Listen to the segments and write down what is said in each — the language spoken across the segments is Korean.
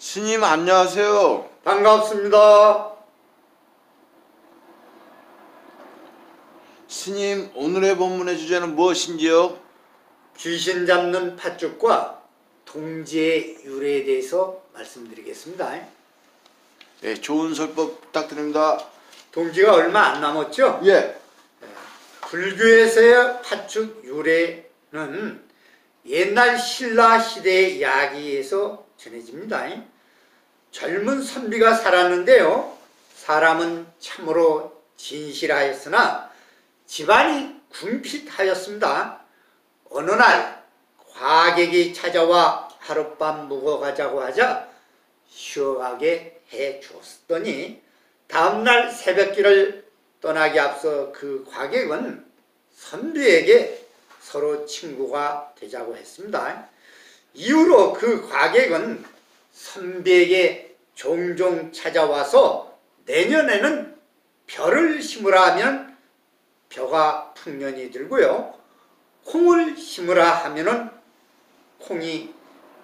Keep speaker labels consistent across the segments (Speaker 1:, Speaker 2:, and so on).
Speaker 1: 스님 안녕하세요.
Speaker 2: 반갑습니다.
Speaker 1: 스님 오늘의 본문의 주제는 무엇인지요?
Speaker 2: 귀신 잡는 팥죽과 동지의 유래에 대해서 말씀드리겠습니다.
Speaker 1: 예, 좋은 설법 부탁드립니다.
Speaker 2: 동지가 얼마 안 남았죠?
Speaker 1: 예.
Speaker 2: 불교에서의 팥죽 유래는 옛날 신라 시대의 이야기에서 전해집니다. 젊은 선비가 살았는데요. 사람은 참으로 진실하였으나 집안이 궁핍하였습니다. 어느 날 과객이 찾아와 하룻밤 묵어가자고 하자 시원하게 해 주었더니 다음날 새벽길을 떠나기 앞서 그 과객은 선비에게 서로 친구가 되자고 했습니다. 이후로 그 과객은 선비에게 종종 찾아와서 내년에는 벼를 심으라 하면 벼가 풍년이 들고요. 콩을 심으라 하면은 콩이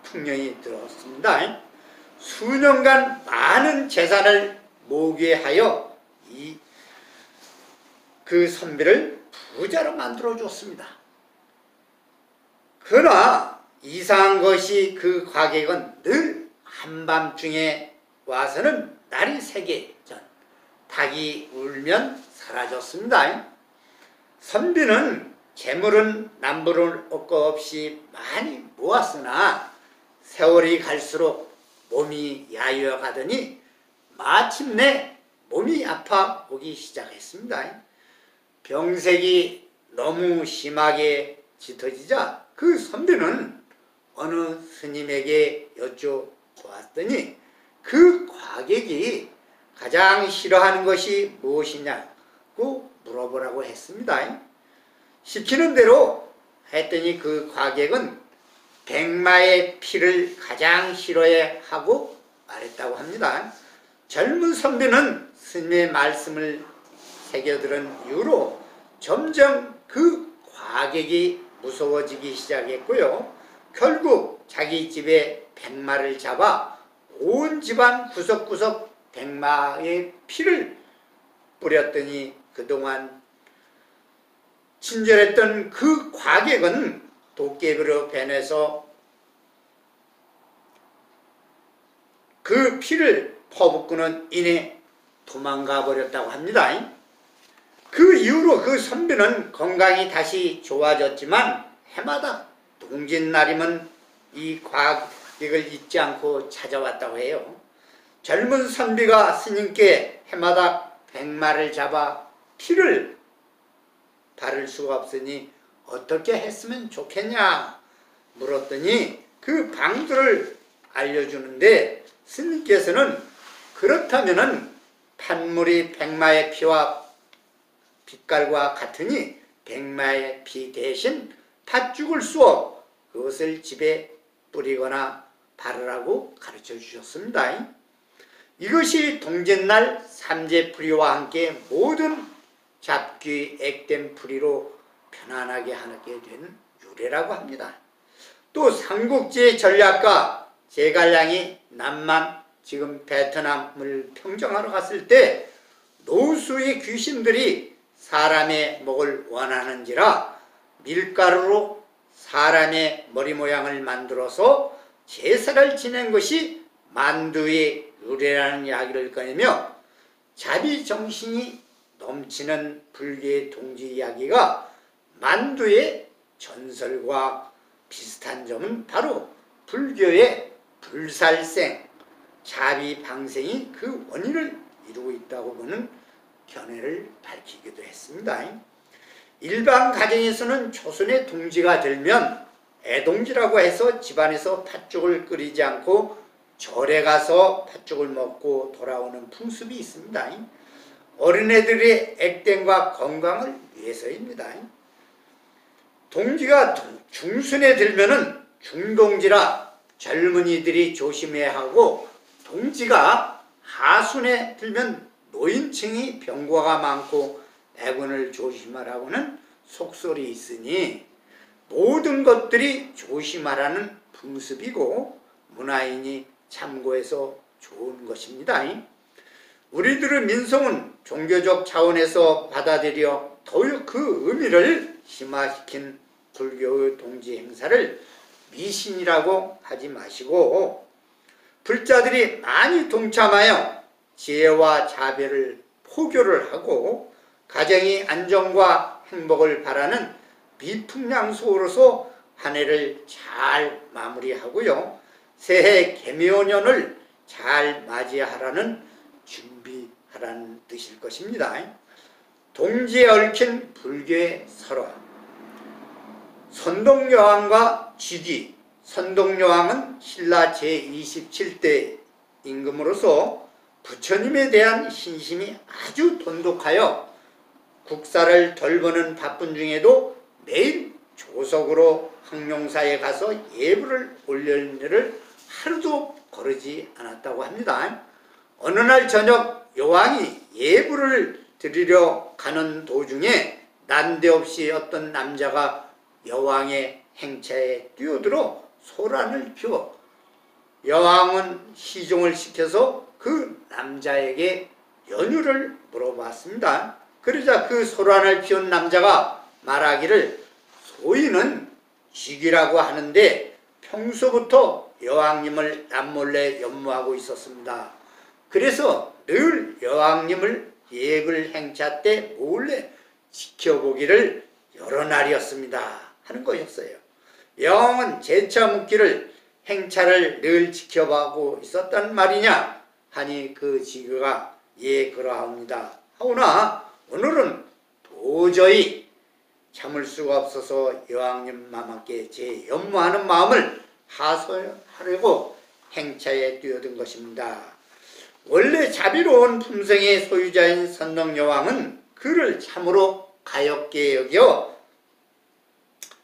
Speaker 2: 풍년이 들었습니다. 수년간 많은 재산을 모으게 하여 그 선비를 부자로 만들어 줬습니다. 그러나 이상한 것이 그 과객은 늘 한밤중에 와서는 날이 새기 전 닭이 울면 사라졌습니다. 선비는 재물은 남부를 것 없이 많이 모았으나 세월이 갈수록 몸이 야유어 가더니 마침내 몸이 아파 오기 시작했습니다. 병색이 너무 심하게 짙어지자 그 선비는 어느 스님에게 여쭤보았더니 그 과객이 가장 싫어하는 것이 무엇이냐고 물어보라고 했습니다. 시키는 대로 했더니 그 과객은 백마의 피를 가장 싫어하고 말했다고 합니다. 젊은 선비는 스님의 말씀을 새겨들은 이후로 점점 그 과객이 무서워지기 시작했고요. 결국 자기 집에 백마를 잡아 온 집안 구석구석 백마의 피를 뿌렸더니 그동안 친절했던 그 과객은 도깨비로 변해서 그 피를 퍼붓고는 이내 도망가 버렸다고 합니다. 그 이후로 그 선비는 건강이 다시 좋아졌지만 해마다 동짓날이면 이 과객을 잊지 않고 찾아왔다고 해요. 젊은 선비가 스님께 해마다 백마를 잡아 피를 바를 수가 없으니 어떻게 했으면 좋겠냐 물었더니 그 방도를 알려주는데 스님께서는 그렇다면은 팥물이 백마의 피와 빛깔과 같으니 백마의 피 대신 팥죽을 쑤어 그것을 집에 뿌리거나 바르라고 가르쳐 주셨습니다. 이것이 동짓날 삼재풀이와 함께 모든 잡귀 액된 풀이로 편안하게 하게 된 유래라고 합니다. 또 삼국지의 전략가 제갈량이 남만 지금 베트남을 평정하러 갔을 때 노수의 귀신들이 사람의 목을 원하는지라 밀가루로 사람의 머리 모양을 만들어서 제사를 지낸 것이 만두의 유래라는 이야기를 꺼내며 자비정신이 넘치는 불교의 동지 이야기가 만두의 전설과 비슷한 점은 바로 불교의 불살생, 자비방생이 그 원인을 이루고 있다고 보는 견해를 밝히기도 했습니다. 일반 가정에서는 조선의 동지가 들면 애동지라고 해서 집안에서 팥죽을 끓이지 않고 절에 가서 팥죽을 먹고 돌아오는 풍습이 있습니다. 어린애들의 액땜과 건강을 위해서입니다. 동지가 중순에 들면은 중동지라 젊은이들이 조심해야 하고 동지가 하순에 들면 노인층이 병과가 많고 애군을 조심하라고는 속설이 있으니 모든 것들이 조심하라는 풍습이고 문화인이 참고해서 좋은 것입니다. 우리들의 민속은 종교적 차원에서 받아들여 더욱 그 의미를 심화시킨 불교의 동지 행사를 미신이라고 하지 마시고 불자들이 많이 동참하여 지혜와 자비를 포교를 하고 가정의 안정과 행복을 바라는 미풍양소로서 한 해를 잘 마무리하고요. 새해 개묘년을 잘 맞이하라는 준비하라는 뜻일 것입니다. 동지에 얽힌 불교의 설화. 선동여왕과 쥐기. 선동여왕은 신라 제27대 임금으로서 부처님에 대한 신심이 아주 돈독하여 국사를 돌보는 바쁜 중에도 매일 조석으로 황룡사에 가서 예불을 올리는 일을 하루도 거르지 않았다고 합니다. 어느 날 저녁 여왕이 예불을 드리려 가는 도중에 난데없이 어떤 남자가 여왕의 행차에 뛰어들어 소란을 피워 여왕은 시종을 시켜서 그 남자에게 연유를 물어봤습니다. 그러자 그 소란을 피운 남자가 말하기를 소인은 쥐기라고 하는데 평소부터 여왕님을 남몰래 연모하고 있었습니다. 그래서 늘 여왕님을 예불 행차 때 몰래 지켜보기를 여러 날이었습니다 하는 것이었어요. 여왕은 재차 묻기를 행차를 늘 지켜보고 있었단 말이냐 하니 그 쥐기가 예 그러합니다 하오나 오늘은 도저히 참을 수가 없어서 여왕님 마마께 제 연모하는 마음을 하소연하려고 행차에 뛰어든 것입니다. 원래 자비로운 품성의 소유자인 선덕여왕은 그를 참으로 가엾게 여겨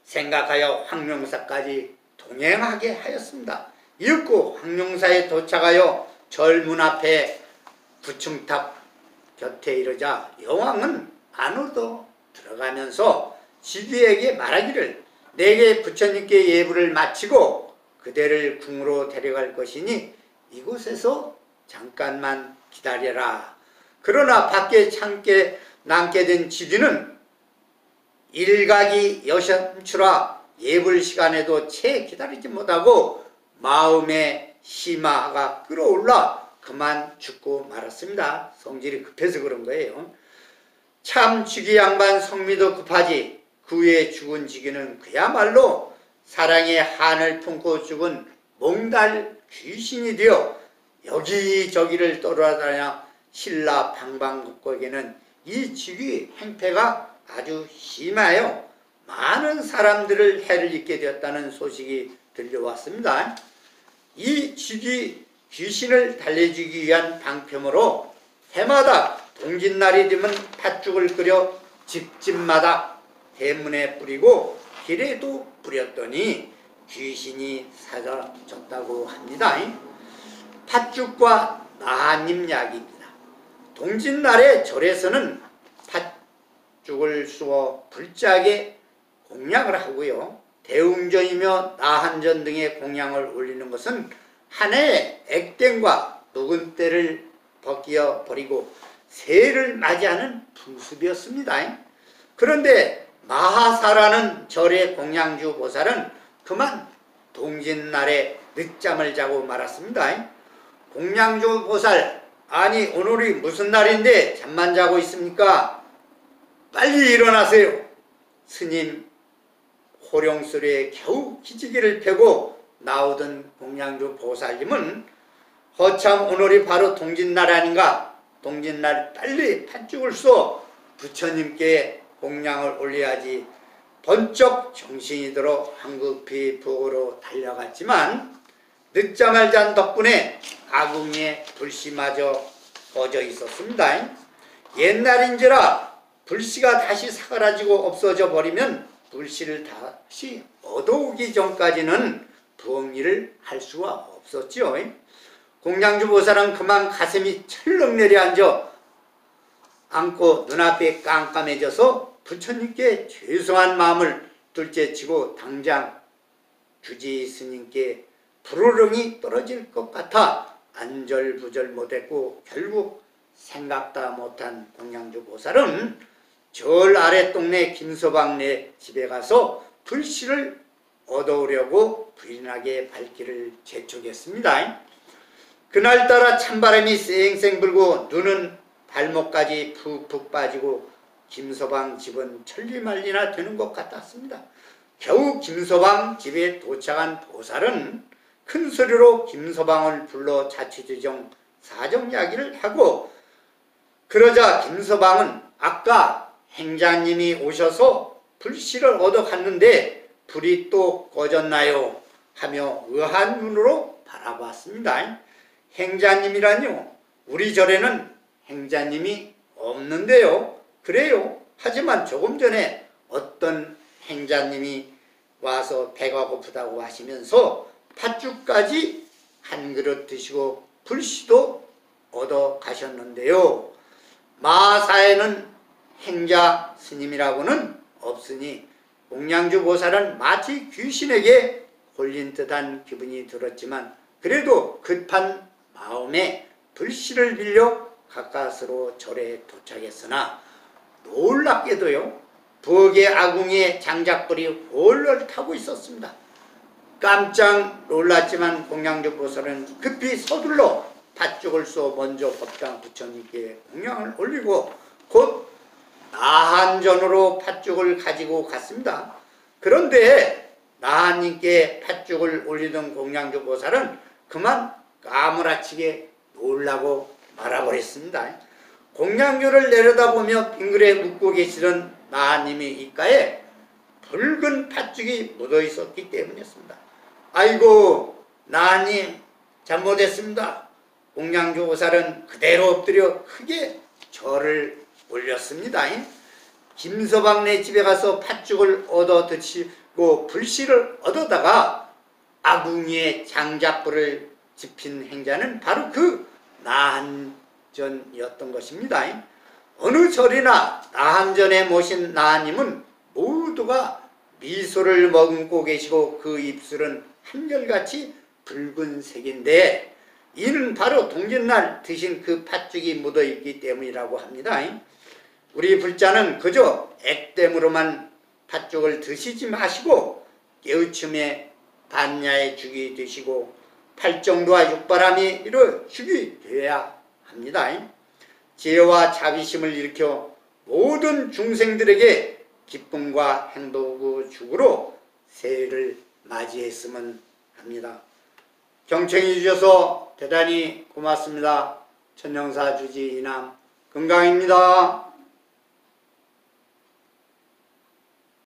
Speaker 2: 생각하여 황룡사까지 동행하게 하였습니다. 이윽고 황룡사에 도착하여 절문 앞에 부층탑 곁에 이르자 여왕은 안으로 들어가면서 쥐기에게 말하기를 내게 부처님께 예불을 마치고 그대를 궁으로 데려갈 것이니 이곳에서 잠깐만 기다려라. 그러나 밖에 남게 된 쥐기는 일각이 여심추라 예불 시간에도 채 기다리지 못하고 마음의 심화가 끌어올라 그만 죽고 말았습니다. 성질이 급해서 그런 거예요. 참 쥐기 양반 성미도 급하지 그 후에 죽은 쥐기는 그야말로 사랑의 한을 품고 죽은 몽달 귀신이 되어 여기저기를 돌아다녀 신라 방방곡곡에는 이 쥐기 행패가 아주 심하여 많은 사람들을 해를 입게 되었다는 소식이 들려왔습니다. 이 쥐기 귀신을 달래주기 위한 방편으로 해마다 동짓날이 되면 팥죽을 끓여 집집마다 대문에 뿌리고 길에도 뿌렸더니 귀신이 사라졌다고 합니다. 팥죽과 나님 약입니다. 동짓날에 절에서는 팥죽을 쑤어 불짝에 공양을 하고요. 대웅전이며 나한전 등의 공양을 올리는 것은 한 해에 액땜과 묵은 때를 벗겨 버리고 새해를 맞이하는 풍습이었습니다. 그런데 마하사라는 절의 공양주 보살은 그만 동짓날에 늦잠을 자고 말았습니다. 공양주 보살, 아니 오늘이 무슨 날인데 잠만 자고 있습니까? 빨리 일어나세요. 스님 호령소리에 겨우 기지개를 펴고 나오던 공양주 보살님은 허참 오늘이 바로 동짓날 아닌가? 동짓날 빨리 팥죽을 쏘 부처님께 공양을 올려야지. 번쩍 정신이 들어 황급히 부엌으로 달려갔지만 늦잠을 잔 덕분에 아궁이에 불씨마저 꺼져 있었습니다. 옛날인지라 불씨가 다시 사그라지고 없어져 버리면 불씨를 다시 얻어오기 전까지는 부엌 일을 할 수가 없었죠. 공양주 보살은 그만 가슴이 철렁 내려앉아 앉고 눈앞이 깜깜해져서 부처님께 죄송한 마음을 둘째치고 당장 주지 스님께 불호령이 떨어질 것 같아 안절부절 못했고 결국 생각다 못한 공양주 보살은 절 아랫동네 김서방네 집에 가서 불씨를 얻어오려고 부인하게 발길을 재촉했습니다. 그날따라 찬바람이 쌩쌩 불고 눈은 발목까지 푹푹 빠지고 김서방 집은 천리말리나 되는 것 같았습니다. 겨우 김서방 집에 도착한 보살은 큰 소리로 김서방을 불러 자취주정 사정 이야기를 하고, 그러자 김서방은 아까 행자님이 오셔서 불씨를 얻어 갔는데 불이 또 꺼졌나요? 하며 의아한 눈으로 바라봤습니다. 행자님이라뇨? 우리 절에는 행자님이 없는데요. 그래요. 하지만 조금 전에 어떤 행자님이 와서 배가 고프다고 하시면서 팥죽까지 한 그릇 드시고 불씨도 얻어 가셨는데요. 마사에는 행자 스님이라고는 없으니 공양주 보살은 마치 귀신에게 홀린 듯한 기분이 들었지만 그래도 급한 마음에 불씨를 빌려 가까스로 절에 도착했으나 놀랍게도요, 부엌의 아궁이에 장작불이 홀월 타고 있었습니다. 깜짝 놀랐지만 공양주 보살은 급히 서둘러 팥죽을 쏘 먼저 법당 부처님께 공양을 올리고 곧 나한전으로 팥죽을 가지고 갔습니다. 그런데 나한님께 팥죽을 올리던 공양주 보살은 그만 까무라치게 놀라고 말아버렸습니다. 공양주를 내려다보며 빙그레 묻고 계시던 나한님의 입가에 붉은 팥죽이 묻어 있었기 때문이었습니다. 아이고 나한님 잘못했습니다. 공양주 보살은 그대로 엎드려 크게 절을 올렸습니다. 김서방네 집에 가서 팥죽을 얻어 드시고 불씨를 얻어다가 아궁이에 장작불을 지핀 행자는 바로 그 나한전이었던 것입니다. 어느 절이나 나한전에 모신 나한님은 모두가 미소를 머금고 계시고 그 입술은 한결같이 붉은색인데 이는 바로 동짓날 드신 그 팥죽이 묻어있기 때문이라고 합니다. 우리 불자는 그저 액땜으로만 팥죽을 드시지 마시고 깨우침에 반야의 죽이 되시고 팔정도와 육바람이 이루 죽이 되어야 합니다. 지혜와 자비심을 일으켜 모든 중생들에게 기쁨과 행복의 죽으로 새해를 맞이했으면 합니다. 경청해 주셔서 대단히 고맙습니다. 천영사 주지 이남 건강입니다.